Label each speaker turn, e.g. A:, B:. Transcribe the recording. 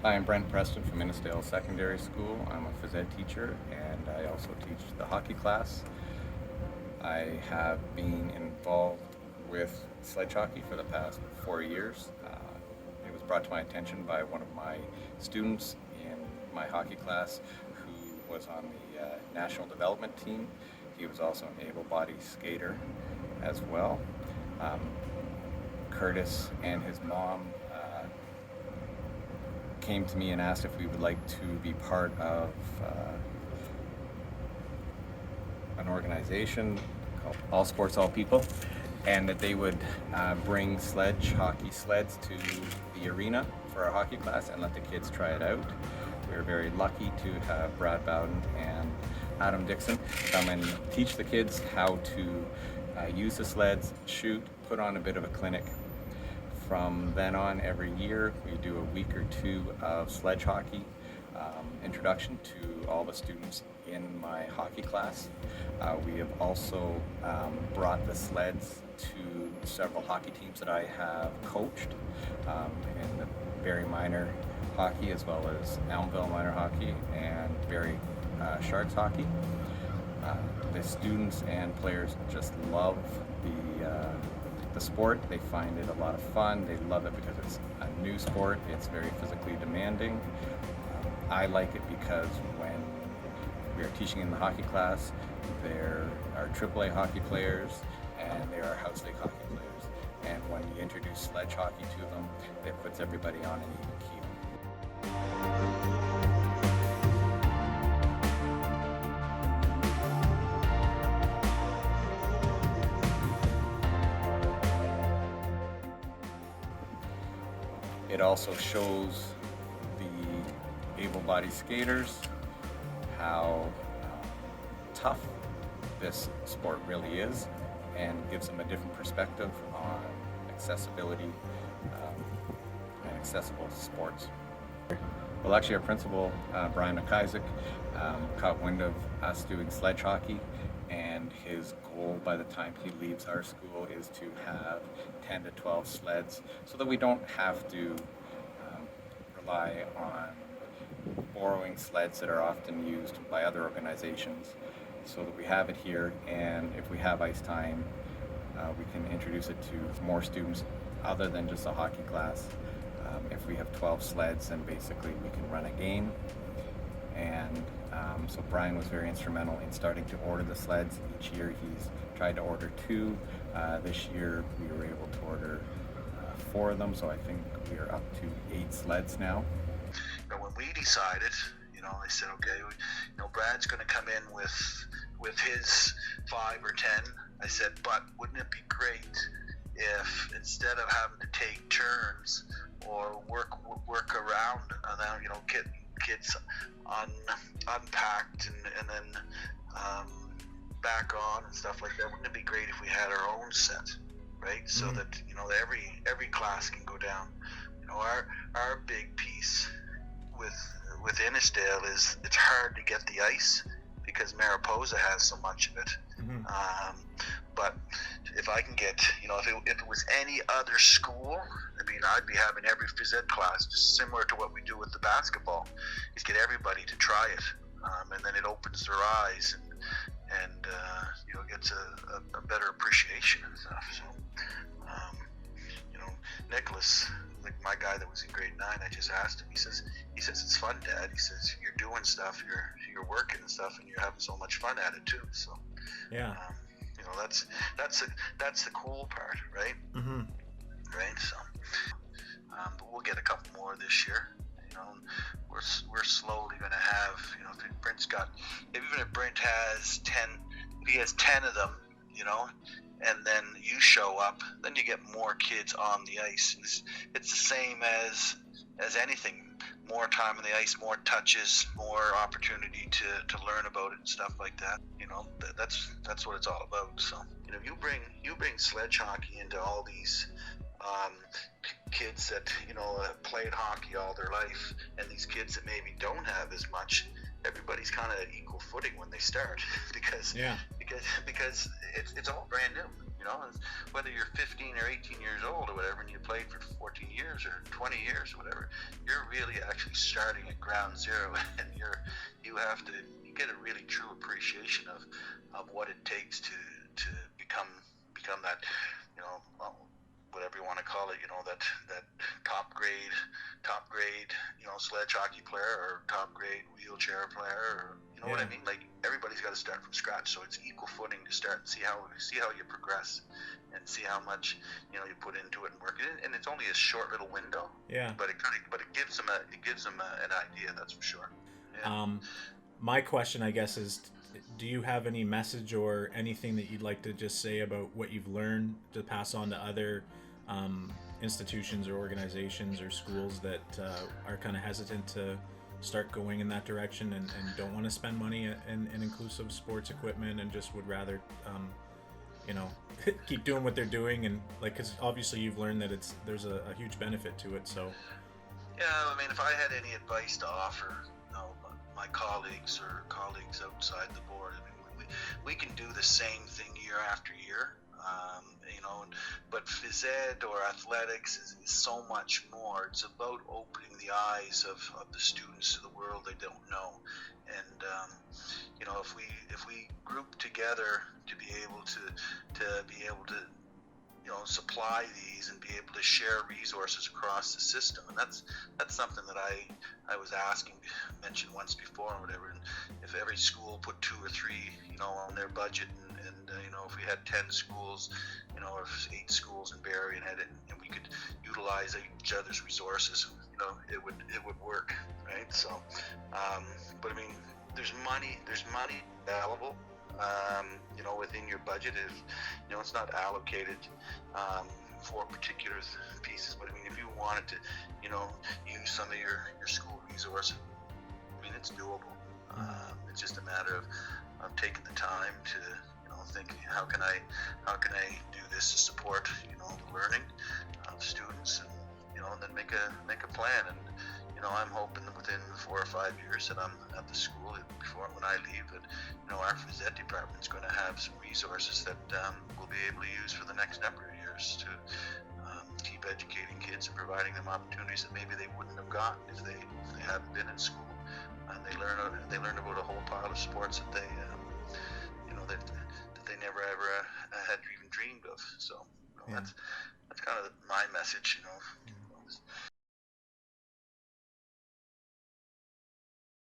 A: Hi, I'm Brent Preston from Innisdale Secondary School. I'm a phys ed teacher and I also teach the hockey class. I have been involved with sledge hockey for the past 4 years. It was brought to my attention by one of my students in my hockey class who was on the national development team. He was also an able-bodied skater as well. Um, Curtis and his mom came to me and asked if we would like to be part of an organization called All Sports, All People, and that they would bring sledge hockey sleds to the arena for our hockey class and let the kids try it out. We were very lucky to have Brad Bowden and Adam Dixon come and teach the kids how to use the sleds, shoot, put on a bit of a clinic. From then on, every year, we do a week or two of sledge hockey introduction to all the students in my hockey class. We have also brought the sleds to several hockey teams that I have coached in the Barrie Minor hockey, as well as Elmville Minor hockey and Barrie Sharks hockey. The students and players just love the sport. They find it a lot of fun. They love it because it's a new sport. It's very physically demanding. I like it because when we are teaching in the hockey class, there are AAA hockey players and there are house league hockey players. And when you introduce sledge hockey to them, it puts everybody on an even keel. It also shows the able-bodied skaters how tough this sport really is, and gives them a different perspective on accessibility and accessible sports. Well, actually, our principal, Brian McIsaac, caught wind of us doing sledge hockey, and his goal by the time he leaves our school is to have 10 to 12 sleds so that we don't have to rely on borrowing sleds that are often used by other organizations, so that we have it here, and if we have ice time, we can introduce it to more students other than just a hockey class. If we have 12 sleds, then basically we can run a game. And so Brian was very instrumental in starting to order the sleds. Each year he's tried to order 2. This year we were able to order 4 of them, so I think we are up to 8 sleds now.
B: But when we decided, I said, okay, Brad's going to come in with his 5 or 10. I said, but wouldn't it be great if instead of having to take turns or work around, get kids unpacked and then back on and stuff like that, wouldn't it be great if we had our own set, right? So that every class can go down. Our big piece with Innisdale is it's hard to get the ice because Mariposa has so much of it. But if I can get, if it was any other school, I'd be having every phys ed class just similar to what we do with the basketball, is get everybody to try it, and then it opens their eyes and gets a better appreciation and stuff. So, Nicholas, like my guy that was in grade 9, I just asked him. He says it's fun, Dad. He says you're doing stuff, you're working and stuff, and you're having so much fun at it too. So
C: yeah,
B: that's the cool part, right? Right. So, but we'll get a couple more this year. We're slowly going to have. If Brent's got, even if Brent has 10, if he has 10 of them, and then you show up, then you get more kids on the ice. It's the same as anything. More time on the ice, more touches, more opportunity to learn about it and stuff like that. That's what it's all about. So you bring sledge hockey into all these kids that have played hockey all their life, and these kids that maybe don't have as much. Everybody's kind of equal footing when they start because it's all brand new. whether you're 15 or 18 years old or whatever, and you played for 14 years or 20 years or whatever, you're really actually starting at ground zero, and you get a really true appreciation of what it takes to become that, whatever you want to call it, that top grade, sledge hockey player, or top grade wheelchair player, or what I mean. Like, everybody's got to start from scratch, so it's equal footing to start and see how you progress, and see how much you put into it and work it in. And it's only a short little window. Yeah. But it gives them an idea, that's for sure. Yeah.
C: My question, I guess, is, do you have any message or anything that you'd like to just say about what you've learned to pass on to other institutions or organizations or schools that are kind of hesitant to start going in that direction, and don't want to spend money in inclusive sports equipment, and just would rather keep doing what they're doing, and because obviously you've learned that there's a huge benefit to it? So
B: yeah, I mean, if I had any advice to offer my colleagues or colleagues outside the board, I mean, we can do the same thing year after year, but phys ed or athletics is so much more. It's about opening the eyes of the students to the world they don't know, and if we group together to be able to supply these and be able to share resources across the system. And that's something that I was mentioned once before or whatever. And if every school put 2 or 3, on their budget, and if we had 10 schools, or 8 schools in Barrie, and we could utilize each other's resources, it would work, right? So, but I mean, there's money available. Within your budget, it's not allocated for particular pieces, but I mean, if you wanted to, use some of your school resources, I mean, it's doable. It's just a matter of taking the time to, think, how can I do this to support, the learning of students, and and then make a plan. And I'm hoping that within 4 or 5 years that I'm at the school, when I leave, that our phys ed department is going to have some resources that we'll be able to use for the next number of years to keep educating kids and providing them opportunities that maybe they wouldn't have gotten if they hadn't been in school. And they learn about a whole pile of sports that they that they never ever had even dreamed of. So that's kind of my message.